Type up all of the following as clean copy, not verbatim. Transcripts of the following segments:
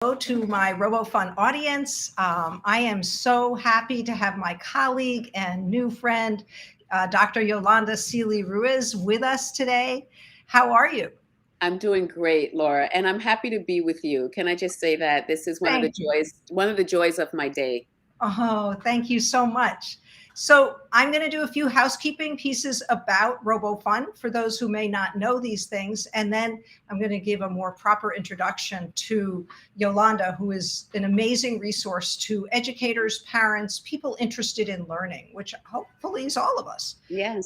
To my Robofun audience. I am so happy to have my colleague and new friend, Dr. Yolanda Sealey-Ruiz, with us today. How are you? I'm doing great, Laura, and I'm happy to be with you. Can I just say that this is Thank you. one of the joys of my day. Oh, thank you so much. So I'm going to do a few housekeeping pieces about Robofun for those who may not know these things. And then I'm going to give a more proper introduction to Yolanda, who is an amazing resource to educators, parents, people interested in learning, which hopefully is all of us. Yes.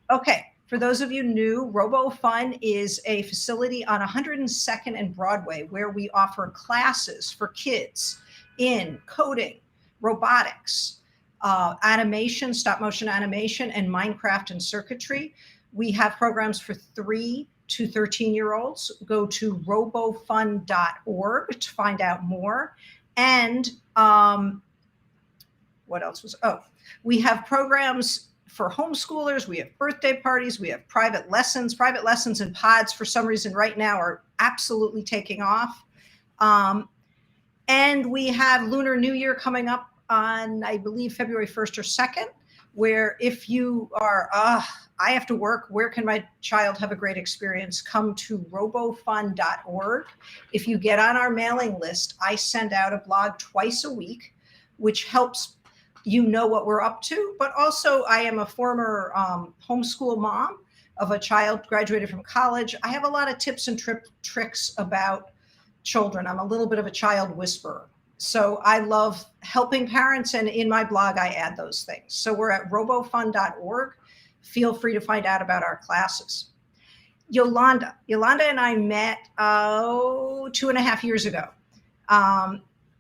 Okay. For those of you new, Robofun is a facility on 102nd and Broadway where we offer classes for kids in coding, robotics, animation, stop motion animation, and Minecraft and circuitry. We have programs for 3 to 13-year-olds. Go to robofun.org to find out more. And what else was, we have programs for homeschoolers. We have birthday parties. We have private lessons. Private lessons and pods, for some reason right now, are absolutely taking off. And we have Lunar New Year coming up on, I believe, February 1st or 2nd, where if you are, I have to work, where can my child have a great experience? Come to robofun.org. If you get on our mailing list, I send out a blog twice a week, which helps you know what we're up to. But also, I am a former homeschool mom of a child graduated from college. I have a lot of tips and tricks about children. I'm a little bit of a child whisperer. So I love helping parents, and in my blog, I add those things. So we're at robofun.org. Feel free to find out about our classes. Yolanda and I met 2.5 years ago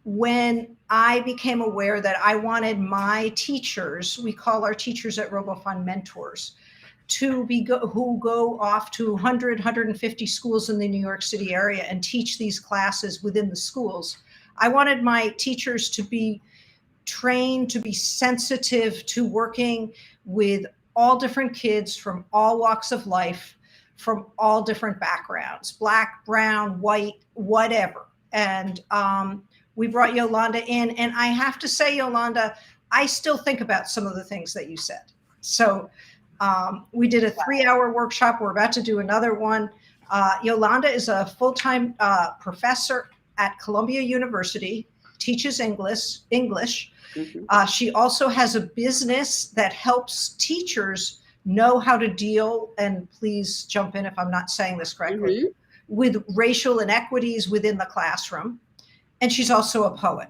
when I became aware that I wanted my teachers, we call our teachers at Robofun mentors, who go off to 100, 150 schools in the New York City area and teach these classes within the schools. I wanted my teachers to be trained, to be sensitive to working with all different kids from all walks of life, from all different backgrounds, Black, brown, white, whatever. And we brought Yolanda in, and I have to say, Yolanda, I still think about some of the things that you said. So we did a 3-hour workshop. We're about to do another one. Yolanda is a full-time professor at Columbia University, teaches English. Mm-hmm. She also has a business that helps teachers know how to deal, and please jump in if I'm not saying this correctly, mm-hmm. with racial inequities within the classroom. And she's also a poet.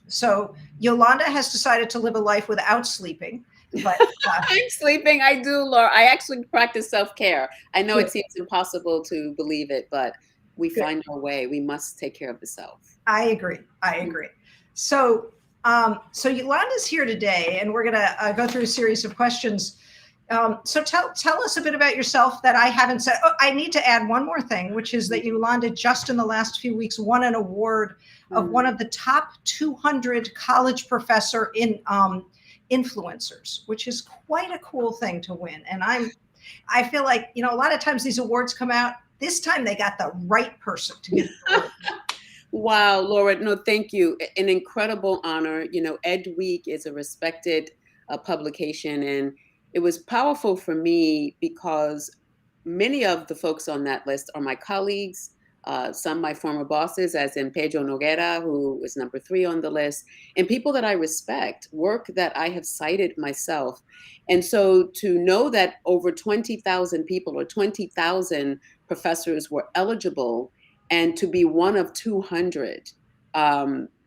So Yolanda has decided to live a life without sleeping. But I'm sleeping. I do, Laura. I actually practice self-care. I know it seems impossible to believe it, but we find our way. We must take care of the self. I agree. So, Yolanda's here today, and we're going to go through a series of questions. So tell us a bit about yourself that I haven't said. Oh, I need to add one more thing, which is that Yolanda just in the last few weeks won an award of one of the top 200 college professor influencers, which is quite a cool thing to win. And I feel like, a lot of times these awards come out. This time they got the right person to get the award. Wow, Laura, no, thank you. An incredible honor. Ed Week is a respected publication, and it was powerful for me because many of the folks on that list are my colleagues, some my former bosses, as in Pedro Noguera, who is number 3 on the list, and people that I respect, work that I have cited myself. And so to know that over 20,000 people or 20,000 professors were eligible, and to be one of 200,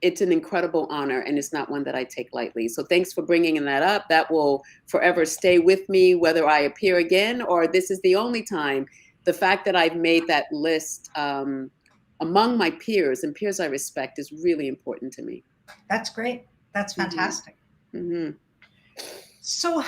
it's an incredible honor, and it's not one that I take lightly. So thanks for bringing that up. That will forever stay with me, whether I appear again or this is the only time. The fact that I've made that list among my peers and peers I respect is really important to me. That's great. That's fantastic. Mm-hmm. So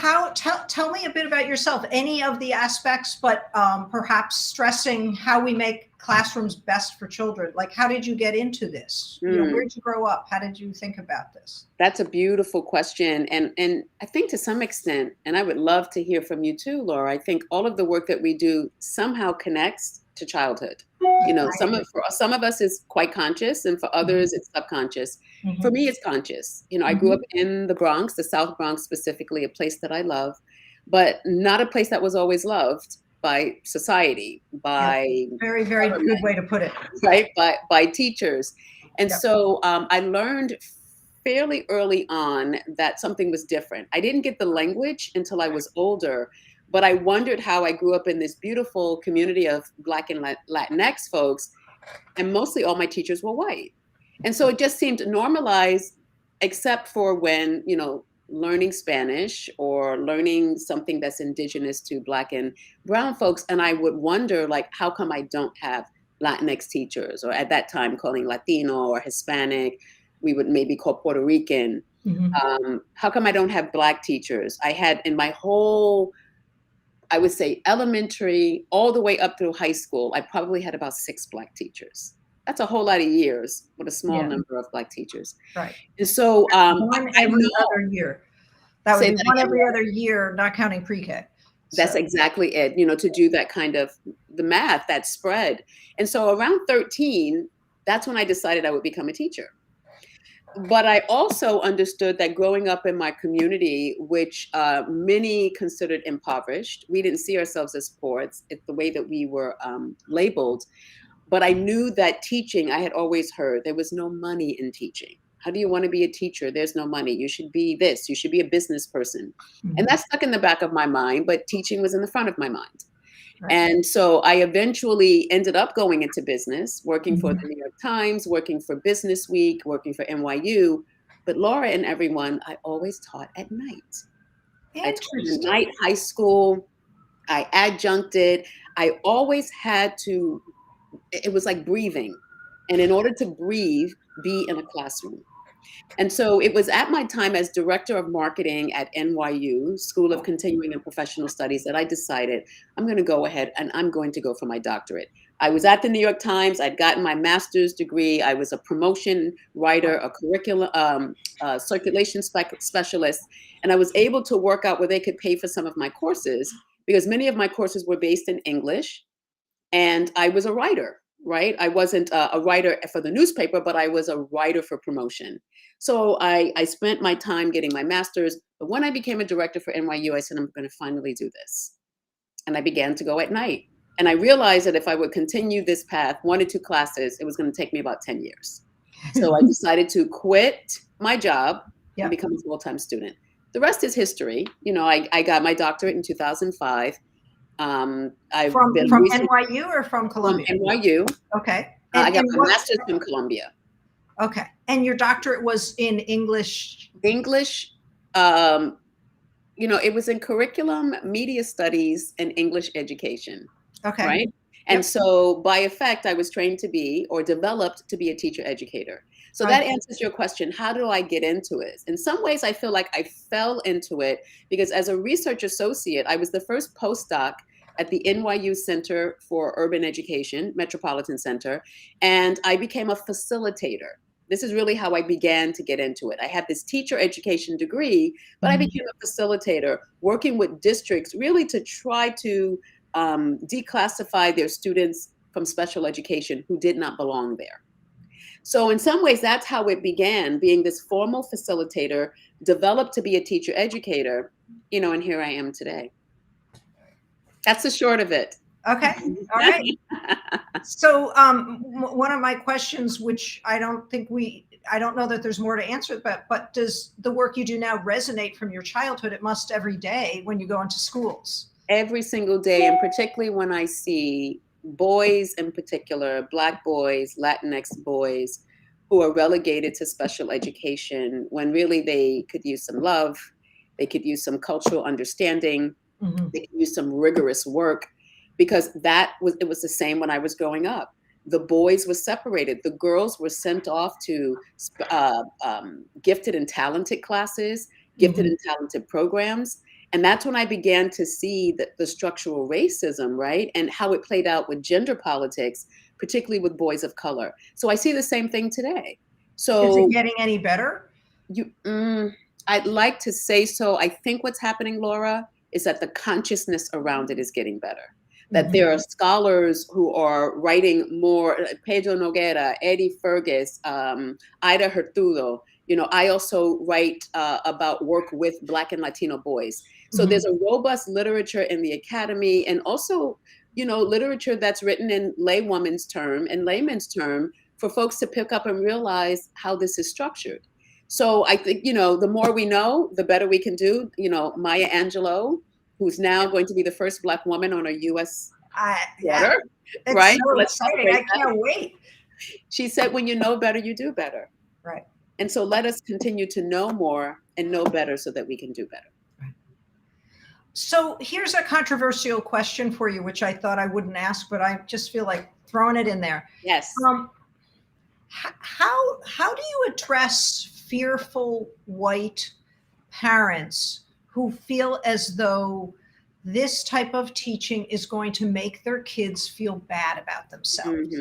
tell me a bit about yourself, any of the aspects, but perhaps stressing how we make classrooms best for children. Like, how did you get into this? Where did you grow up? How did you think about this? That's a beautiful question. And I think to some extent, and I would love to hear from you too, Laura, I think all of the work that we do somehow connects to childhood. You know, for some of us is quite conscious, and for others it's subconscious. For me, it's conscious. You know, I grew up in the Bronx, the South Bronx specifically, a place that I love, but not a place that was always loved by society, by very, very good way to put it. Right, by teachers. And so I learned fairly early on that something was different. I didn't get the language until I was older, but I wondered how I grew up in this beautiful community of Black and Latinx folks, and mostly all my teachers were white. And so it just seemed normalized, except for when, you know, learning Spanish or learning something that's indigenous to Black and brown folks. And I would wonder, like, how come I don't have Latinx teachers, or at that time calling Latino or Hispanic, we would maybe call Puerto Rican. How come I don't have Black teachers? I had in my whole, I would say elementary, all the way up through high school, I probably had about 6 Black teachers. That's a whole lot of years with a small number of Black teachers. Right. And so one every other year. That would be one every other year, not counting pre-K. That's exactly it, you know, to do that kind of the math, that spread. And so around 13, that's when I decided I would become a teacher. But I also understood that growing up in my community, which many considered impoverished, we didn't see ourselves as poor. It's the way that we were labeled. But I knew that teaching, I had always heard there was no money in teaching. How do you want to be a teacher? There's no money. You should be this. You should be a business person. And that stuck in the back of my mind, but teaching was in the front of my mind. Right. And so I eventually ended up going into business, working for the New York Times, working for Business Week, working for NYU. But Laura and everyone, I always taught at night. I taught at night, high school. I adjuncted. I always had to, it was like breathing. And in order to breathe, be in a classroom. And so it was at my time as director of marketing at NYU, School of Continuing and Professional Studies, that I decided I'm going to go ahead and I'm going to go for my doctorate. I was at the New York Times. I'd gotten my master's degree. I was a promotion writer, a curriculum circulation specialist, and I was able to work out where they could pay for some of my courses because many of my courses were based in English, and I was a writer. Right? I wasn't a writer for the newspaper, but I was a writer for promotion. So I spent my time getting my master's. But when I became a director for NYU, I said, I'm going to finally do this. And I began to go at night. And I realized that if I would continue this path, 1 or 2 classes, it was going to take me about 10 years. So I decided to quit my job and become a full-time student. The rest is history. You know, I got my doctorate in 2005. From NYU or from Columbia? From NYU. Okay. I got my master's from Columbia. Okay. And your doctorate was in English? English, you know, it was in curriculum, media studies, and English education. Okay. Right? And so by effect, I was trained to be, or developed to be, a teacher educator. So that answers your question. How do I get into it? In some ways, I feel like I fell into it because as a research associate, I was the first postdoc at the NYU Center for Urban Education, Metropolitan Center, and I became a facilitator. This is really how I began to get into it. I had this teacher education degree, but I became a facilitator, working with districts really to try to declassify their students from special education who did not belong there. So in some ways, that's how it began, being this formal facilitator, developed to be a teacher educator, you know, and here I am today. That's the short of it. Okay. All right. So one of my questions, which I don't know that there's more to answer, but does the work you do now resonate from your childhood? It must every day when you go into schools. Every single day, and particularly when I see boys in particular, Black boys, Latinx boys, who are relegated to special education when really they could use some love, they could use some cultural understanding, they could use some rigorous work, because it was the same when I was growing up. The boys were separated. The girls were sent off to gifted and talented classes, gifted and talented programs. And that's when I began to see the structural racism, right? And how it played out with gender politics, particularly with boys of color. So I see the same thing today. So is it getting any better? I'd like to say so. I think what's happening, Laura, is that the consciousness around it is getting better. that there are scholars who are writing more, Pedro Noguera, Eddie Fergus, Ida Hertudo. You know, I also write about work with Black and Latino boys. So there's a robust literature in the academy, and also, you know, literature that's written in laywoman's term and layman's term for folks to pick up and realize how this is structured. So I think, you know, the more we know, the better we can do. You know, Maya Angelou, who's now going to be the first Black woman on a U.S. water, it's right? so Let's exciting. I can't wait. She said, when you know better, you do better. Right. And so let us continue to know more and know better so that we can do better. So here's a controversial question for you, which I thought I wouldn't ask, but I just feel like throwing it in there. Yes. How do you address fearful white parents who feel as though this type of teaching is going to make their kids feel bad about themselves?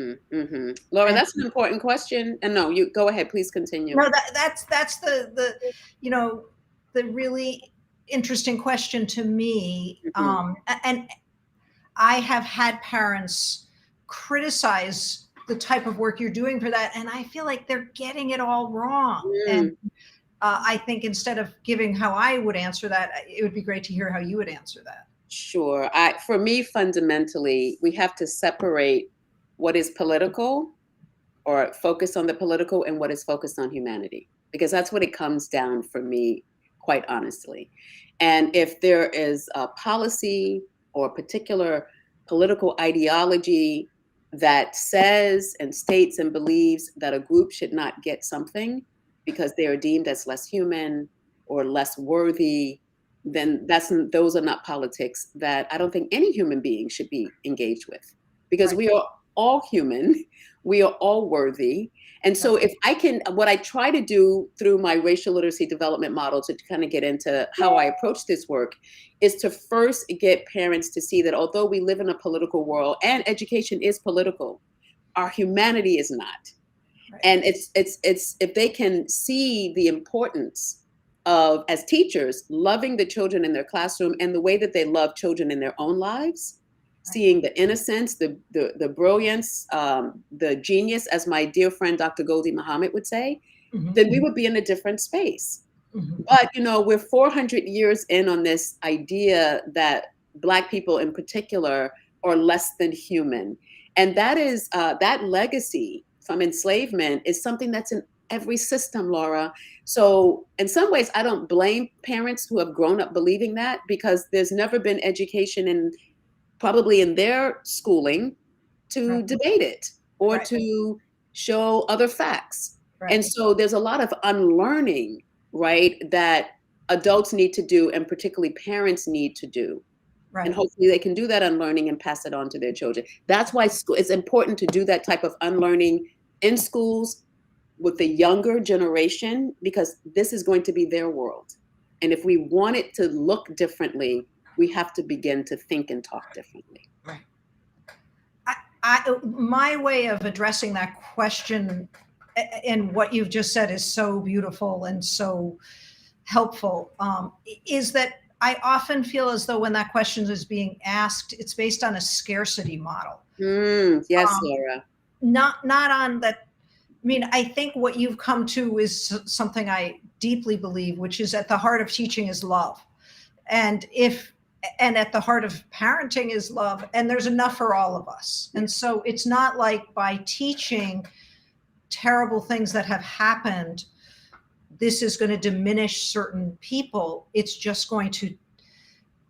Laura, that's an important question. And no, you go ahead, please continue. No, that's the you know, the really interesting question to me. And I have had parents criticize the type of work you're doing for that, and I feel like they're getting it all wrong. And I think instead of giving how I would answer that, it would be great to hear how you would answer that. Sure. For me, fundamentally, we have to separate what is political or focus on the political and what is focused on humanity, because that's what it comes down for me, quite honestly. And if there is a policy or a particular political ideology that says and states and believes that a group should not get something because they are deemed as less human or less worthy, then those are not politics that I don't think any human being should be engaged with, because we are all human, we are all worthy. And so if I can, what I try to do through my racial literacy development model to kind of get into how I approach this work is to first get parents to see that although we live in a political world and education is political, our humanity is not. And it's if they can see the importance of, as teachers, loving the children in their classroom and the way that they love children in their own lives, seeing the innocence, the brilliance, the genius, as my dear friend Dr. Goldie Muhammad would say, then we would be in a different space. But, you know, we're 400 years in on this idea that Black people in particular are less than human. And that is, that legacy from enslavement is something that's in every system, Laura. So in some ways, I don't blame parents who have grown up believing that, because there's never been education in probably in their schooling to debate it or to show other facts. And so there's a lot of unlearning, right, that adults need to do, and particularly parents need to do. And hopefully they can do that unlearning and pass it on to their children. That's why it's important to do that type of unlearning in schools with the younger generation, because this is going to be their world. And if we want it to look differently, we have to begin to think and talk differently. My way of addressing that question and what you've just said is so beautiful and so helpful, is that I often feel as though when that question is being asked, it's based on a scarcity model. Yes, Laura. Not on that. I mean, I think what you've come to is something I deeply believe, which is at the heart of teaching is love. And at the heart of parenting is love, and there's enough for all of us. And so it's not like by teaching terrible things that have happened, this is going to diminish certain people. It's just going to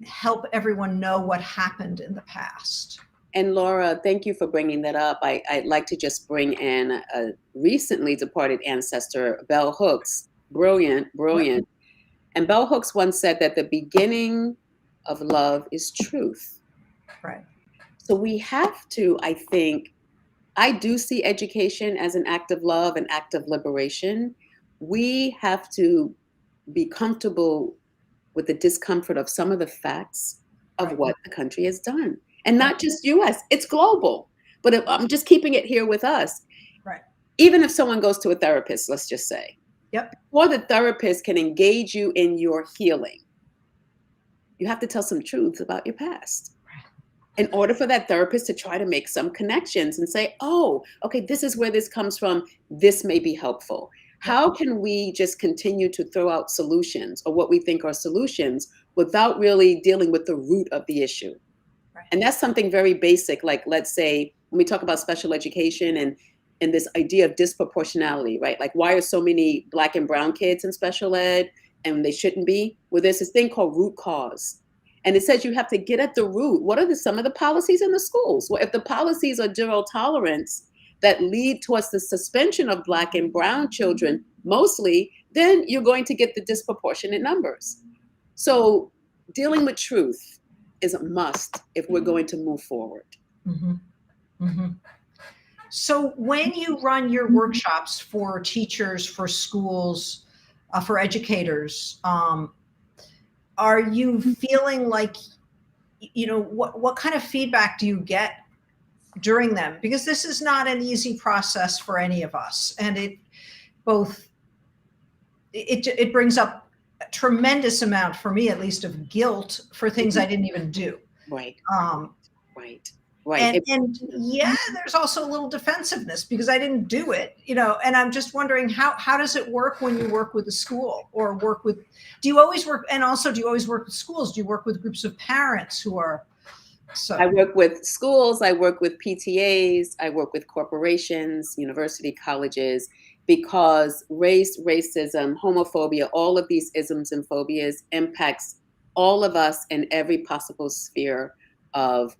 help everyone know what happened in the past. And Laura, thank you for bringing that up. I'd like to just bring in a recently departed ancestor, Bell Hooks. Brilliant. And Bell Hooks once said that the beginning of love is truth. So we have to, I think, I do see education as an act of love, an act of liberation. We have to be comfortable with the discomfort of some of the facts of what the country has done. And not just US, it's global. But if I'm just keeping it here with us. Even if someone goes to a therapist, let's just say, before the therapist can engage you in your healing, you have to tell some truths about your past. in order for that therapist to try to make some connections and say, oh, okay, this is where this comes from. This may be helpful. How can we just continue to throw out solutions or what we think are solutions without really dealing with the root of the issue? Right. And that's something very basic. Like, let's say, when we talk about special education and this idea of disproportionality, right? Like, why are so many Black and brown kids in special ed and they shouldn't be? Well, there's this thing called root cause. And it says you have to get at the root. What are some of the policies in the schools? Well, if the policies are zero tolerance that lead towards the suspension of Black and brown children mostly, then you're going to get the disproportionate numbers. So dealing with truth is a must if we're going to move forward. Mm-hmm. Mm-hmm. So when you run your workshops for teachers, for schools, for educators, are you feeling like, what kind of feedback do you get during them? Because this is not an easy process for any of us. And it brings up a tremendous amount, for me at least, of guilt for things I didn't even do. Right. Right. And yeah, there's also a little defensiveness because I didn't do it, and I'm just wondering how does it work when you work with a school or do you always work with schools? Do you work with groups of parents who are I work with schools, I work with PTAs, I work with corporations, university colleges, because race, racism, homophobia, all of these isms and phobias impacts all of us in every possible sphere of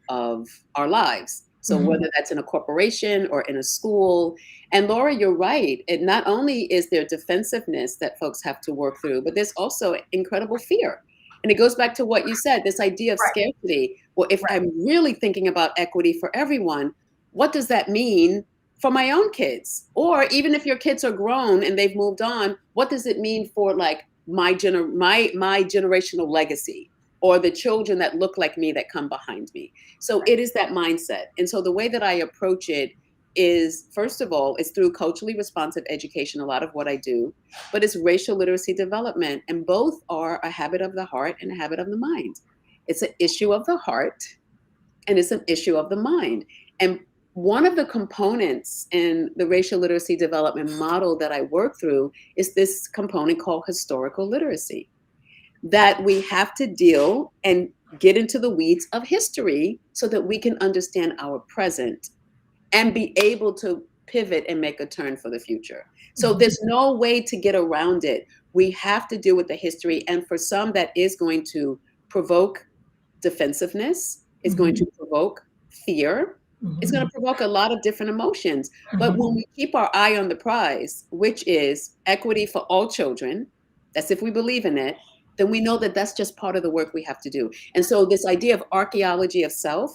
our lives. So whether that's in a corporation or in a school. And Laura, you're right. It not only is there defensiveness that folks have to work through, but there's also incredible fear. And it goes back to what you said, this idea of scarcity. Well, if I'm really thinking about equity for everyone, what does that mean for my own kids? Or even if your kids are grown and they've moved on, what does it mean for like my generational legacy? Or the children that look like me that come behind me. So it is that mindset. And so the way that I approach it is, first of all, it's through culturally responsive education, a lot of what I do, but it's racial literacy development. And both are a habit of the heart and a habit of the mind. It's an issue of the heart and it's an issue of the mind. And one of the components in the racial literacy development model that I work through is this component called historical literacy. That we have to deal and get into the weeds of history so that we can understand our present and be able to pivot and make a turn for the future. So there's no way to get around it. We have to deal with the history. And for some, that is going to provoke defensiveness. It's going to provoke fear. It's going to provoke a lot of different emotions. But when we keep our eye on the prize, which is equity for all children, that's if we believe in it, then we know that that's just part of the work we have to do. And so this idea of archaeology of self,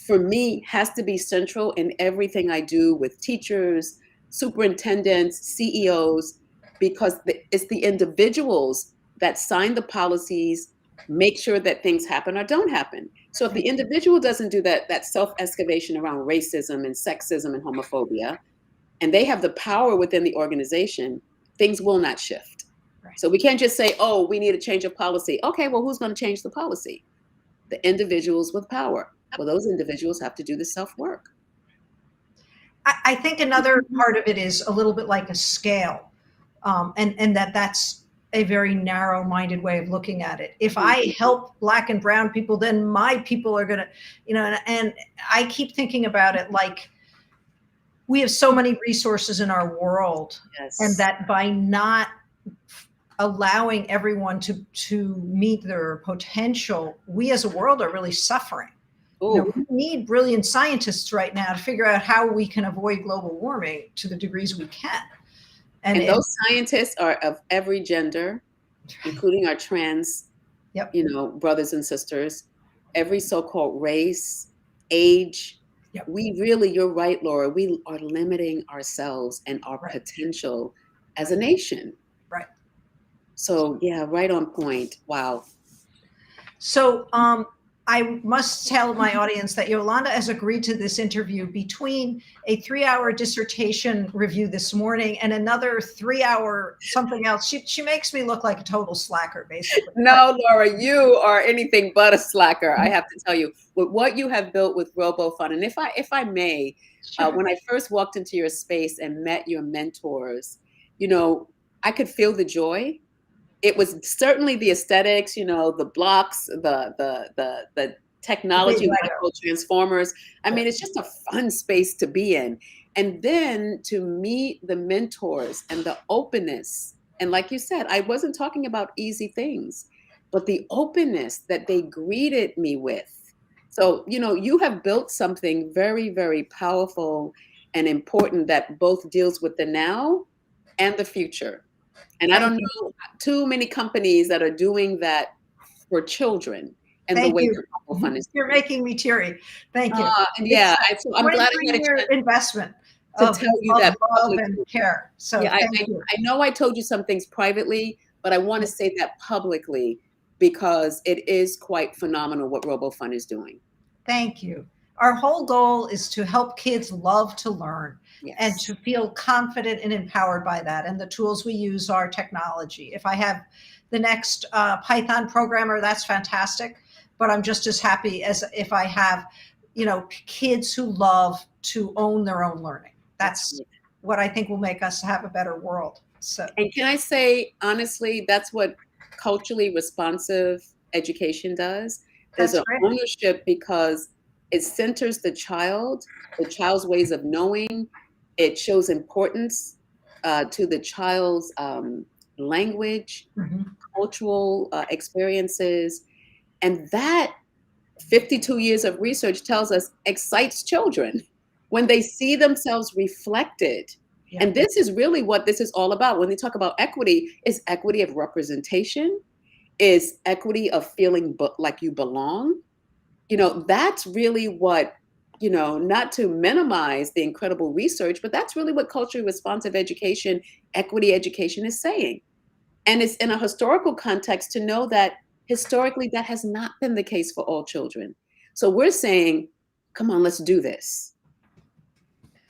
for me, has to be central in everything I do with teachers, superintendents, CEOs, because it's the individuals that sign the policies, make sure that things happen or don't happen. So if the individual doesn't do that self-excavation around racism and sexism and homophobia, and they have the power within the organization, things will not shift. So we can't just say, oh, we need a change of policy. Okay, well, who's going to change the policy? The individuals with power. Well, those individuals have to do the self-work. I think another part of it is a little bit like a scale, and that's a very narrow-minded way of looking at it. If I help Black and brown people, then my people are going to, and I keep thinking about it like we have so many resources in our world, and that by not allowing everyone to meet their potential, we as a world are really suffering. We need brilliant scientists right now to figure out how we can avoid global warming to the degrees we can. And those scientists are of every gender, including our trans, brothers and sisters, every so-called race, age. We really, you're right, Laura, we are limiting ourselves and our potential as a nation. So yeah, right on point. Wow. So I must tell my audience that Yolanda has agreed to this interview between a 3-hour dissertation review this morning and another 3-hour something else. She makes me look like a total slacker, basically. No, Laura, you are anything but a slacker. I have to tell you, with what you have built with Robofun, and if I may, Sure. when I first walked into your space and met your mentors, you know, I could feel the joy. It was certainly the aesthetics, you know, the blocks, the technology, what I call transformers. I mean, it's just a fun space to be in. And then to meet the mentors and the openness. And like you said, I wasn't talking about easy things, but the openness that they greeted me with. So, you know, you have built something very, very powerful and important that both deals with the now and the future. And I Thank don't you. know too many companies that are doing that for children and the Thank way you. that Robofun is You're doing. making me teary. Thank you. And It's yeah, a so I'm glad I had a 23-year chance investment to of tell you that love and publicly. care. So Yeah, thank you. I know I told you some things privately, but I want to say that publicly because it is quite phenomenal what Robofun is doing. Thank you. Our whole goal is to help kids love to learn and Yes. to feel confident and empowered by that. And the tools we use are technology. If I have the next Python programmer, that's fantastic. But I'm just as happy as if I have, kids who love to own their own learning. That's what I think will make us have a better world. So, And can I say, honestly, that's what culturally responsive education does. There's that's an great. ownership because it centers the child's ways of knowing. It shows importance to the child's language, cultural experiences. And that 52 years of research tells us excites children when they see themselves reflected. Yeah. And this is really what this is all about. When they talk about equity, is equity of representation, is equity of feeling like you belong. You know, that's really what, not to minimize the incredible research, but that's really what culturally responsive education, equity education is saying. And it's in a historical context to know that historically that has not been the case for all children. So we're saying, come on, let's do this.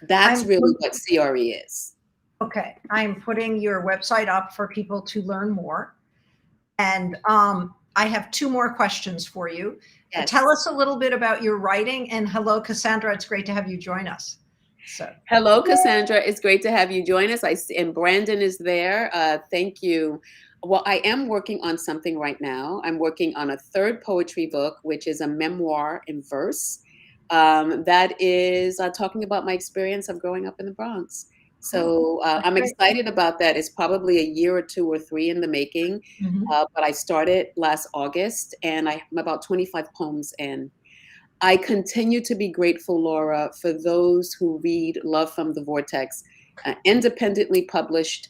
That's really what CRE is. Okay, I'm putting your website up for people to learn more. And I have 2 more questions for you. Yes. Tell us a little bit about your writing. And hello, Cassandra. It's great to have you join us. So, hello, Cassandra. It's great to have you join us. And Brandon is there. Thank you. Well, I am working on something right now. I'm working on a 3rd poetry book, which is a memoir in verse. That is talking about my experience of growing up in the Bronx. So I'm excited about that. It's probably a year or 2 or 3 in the making, but I started last August and I'm about 25 poems in. I continue to be grateful, Laura, for those who read Love from the Vortex, an independently published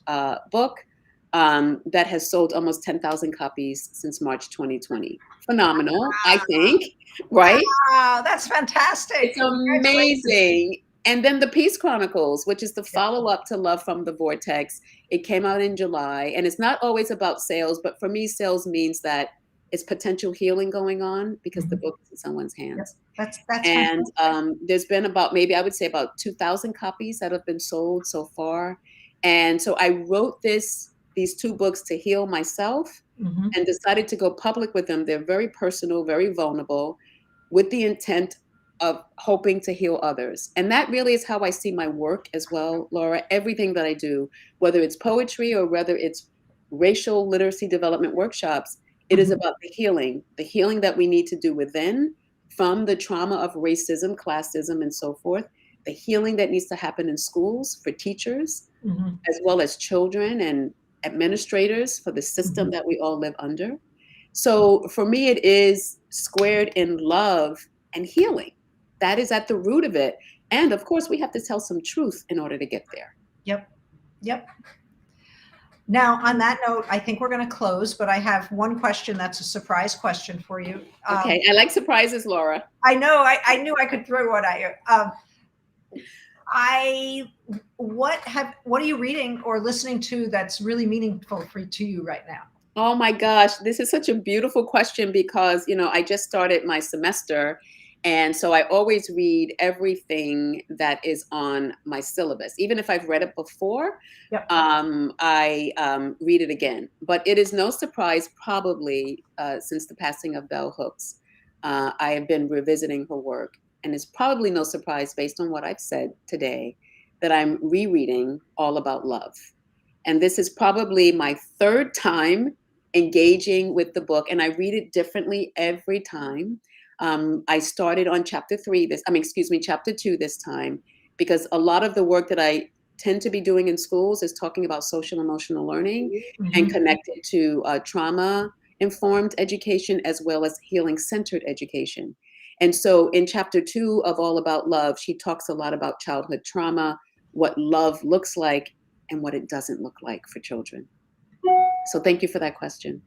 book that has sold almost 10,000 copies since March 2020. Phenomenal, wow. I think, right? Wow, that's fantastic. It's amazing. And then the Peace Chronicles, which is the follow-up to Love from the Vortex. It came out in July, and it's not always about sales, but for me, sales means that it's potential healing going on because the book is in someone's hands. That's and there's been I would say about 2,000 copies that have been sold so far. And so I wrote these 2 books to heal myself and decided to go public with them. They're very personal, very vulnerable, with the intent of hoping to heal others. And that really is how I see my work as well, Laura. Everything that I do, whether it's poetry or whether it's racial literacy development workshops, it is about the healing that we need to do within from the trauma of racism, classism, and so forth, the healing that needs to happen in schools for teachers, as well as children and administrators for the system that we all live under. So for me, it is squared in love and healing. That is at the root of it. And of course, we have to tell some truth in order to get there. Yep. Now, on that note, I think we're going to close, but I have one question that's a surprise question for you. Okay, I like surprises, Laura. I know. I knew I could throw one at you. What are you reading or listening to that's really meaningful to you right now? Oh my gosh, this is such a beautiful question because, I just started my semester. And so I always read everything that is on my syllabus. Even if I've read it before, Yep. I read it again. But it is no surprise, probably since the passing of Bell Hooks, I have been revisiting her work. And it's probably no surprise based on what I've said today that I'm rereading All About Love. And this is probably my third time engaging with the book, and I read it differently every time. I started on chapter 2 this time, because a lot of the work that I tend to be doing in schools is talking about social emotional learning and Mhm. connected to trauma informed education as well as healing centered education. And so in chapter 2 of All About Love, she talks a lot about childhood trauma, what love looks like, and what it doesn't look like for children. So thank you for that question.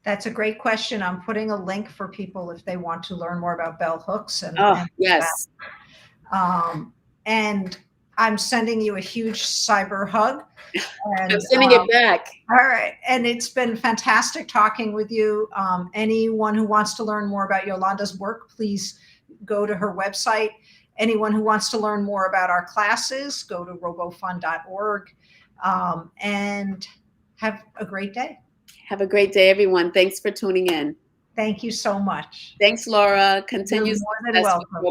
That's a great question. I'm putting a link for people if they want to learn more about bell hooks Oh, and yes. and I'm sending you a huge cyber hug. I'm And sending it back. all right, and it's been fantastic talking with you. Anyone who wants to learn more about Yolanda's work, please go to her website. Anyone who wants to learn more about our classes, go to robofun.org, and have a great day. Have a great day, everyone. Thanks for tuning in. Thank you so much. Thanks, Laura. You're Continued more than success with welcome.